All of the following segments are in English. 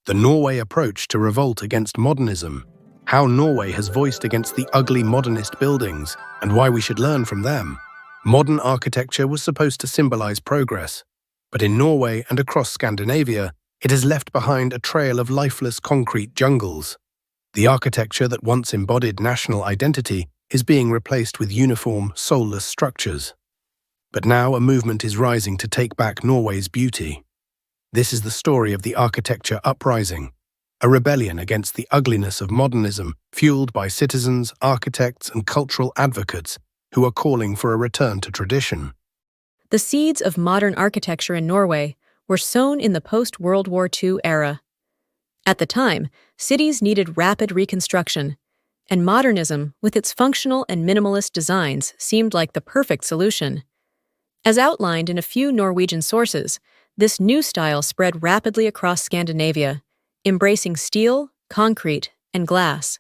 The Norway approach to revolt against modernism, how Norway has voiced against the ugly modernist buildings, and why we should learn from them. Modern architecture was supposed to symbolize progress, but in Norway and across Scandinavia, it has left behind a trail of lifeless concrete jungles. The architecture that once embodied national identity is being replaced with uniform, soulless structures. But now a movement is rising to take back Norway's beauty. This is the story of the Architecture Uprising, a rebellion against the ugliness of modernism fueled by citizens, architects, and cultural advocates who are calling for a return to tradition. The seeds of modern architecture in Norway were sown in the post-World War II era. At the time, cities needed rapid reconstruction, and modernism, with its functional and minimalist designs, seemed like the perfect solution. As outlined in a few Norwegian sources, this new style spread rapidly across Scandinavia, embracing steel, concrete, and glass.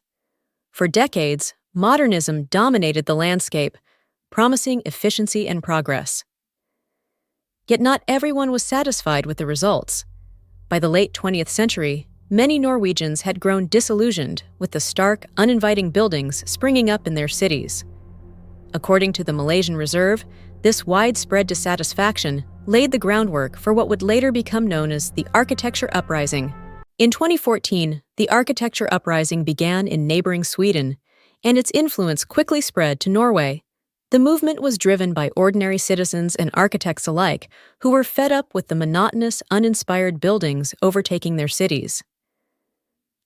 For decades, modernism dominated the landscape, promising efficiency and progress. Yet not everyone was satisfied with the results. By the late 20th century, many Norwegians had grown disillusioned with the stark, uninviting buildings springing up in their cities. According to the Malaysian Reserve, this widespread dissatisfaction laid the groundwork for what would later become known as the Architecture Uprising. In 2014, the Architecture Uprising began in neighboring Sweden, and its influence quickly spread to Norway. The movement was driven by ordinary citizens and architects alike who were fed up with the monotonous, uninspired buildings overtaking their cities.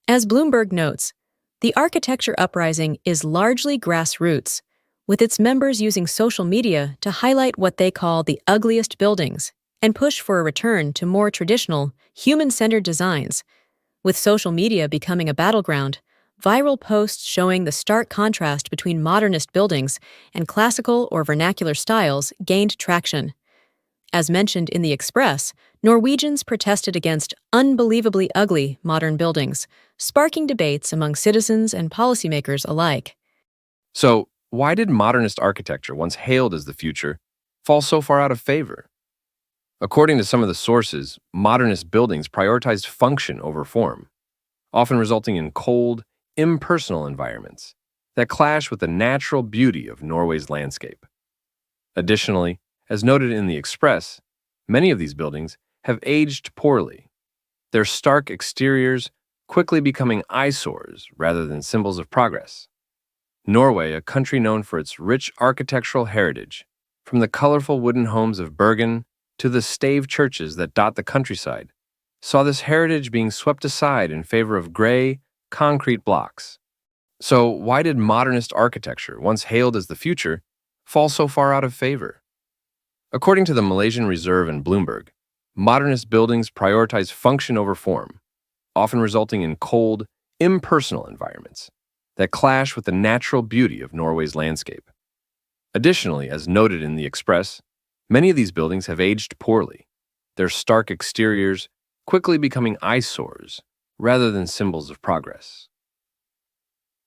As Bloomberg notes, the Architecture Uprising is largely grassroots, with its members using social media to highlight what they call the ugliest buildings and push for a return to more traditional, human-centered designs. With social media becoming a battleground, viral posts showing the stark contrast between modernist buildings and classical or vernacular styles gained traction. As mentioned in the Express, Norwegians protested against unbelievably ugly modern buildings, sparking debates among citizens and policymakers alike. So, why did modernist architecture, once hailed as the future, fall so far out of favor? According to some of the sources, modernist buildings prioritized function over form, often resulting in cold, impersonal environments that clash with the natural beauty of Norway's landscape. Additionally, as noted in the Express, many of these buildings have aged poorly, their stark exteriors quickly becoming eyesores rather than symbols of progress. Norway, a country known for its rich architectural heritage, from the colorful wooden homes of Bergen to the stave churches that dot the countryside, saw this heritage being swept aside in favor of gray, concrete blocks. So why did modernist architecture, once hailed as the future, fall so far out of favor? According to the Malaysian Reserve and Bloomberg, modernist buildings prioritize function over form, often resulting in cold, impersonal environments that clash with the natural beauty of Norway's landscape. Additionally, as noted in the Express, many of these buildings have aged poorly, their stark exteriors quickly becoming eyesores rather than symbols of progress.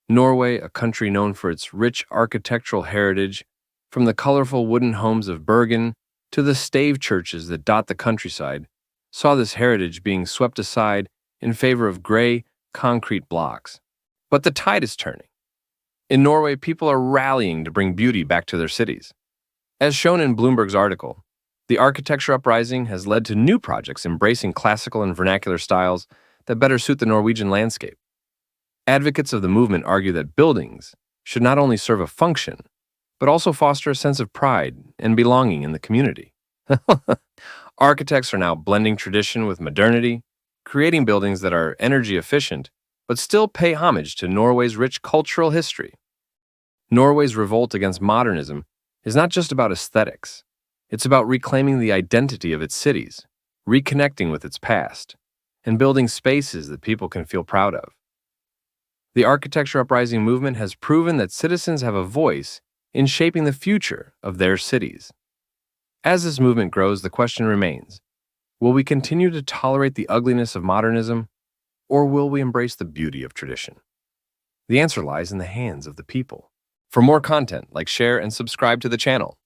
Norway, a country known for its rich architectural heritage, from the colorful wooden homes of Bergen to the stave churches that dot the countryside, saw this heritage being swept aside in favor of gray, concrete blocks. But the tide is turning. In Norway, people are rallying to bring beauty back to their cities. As shown in Bloomberg's article, the Architecture Uprising has led to new projects embracing classical and vernacular styles that better suit the Norwegian landscape. Advocates of the movement argue that buildings should not only serve a function, but also foster a sense of pride and belonging in the community. Architects are now blending tradition with modernity, creating buildings that are energy efficient, but still pay homage to Norway's rich cultural history. Norway's revolt against modernism is not just about aesthetics. It's about reclaiming the identity of its cities, reconnecting with its past, and building spaces that people can feel proud of. The Architecture Uprising movement has proven that citizens have a voice in shaping the future of their cities. As this movement grows, the question remains, will we continue to tolerate the ugliness of modernism, or will we embrace the beauty of tradition? The answer lies in the hands of the people. For more content, like, share, and subscribe to the channel.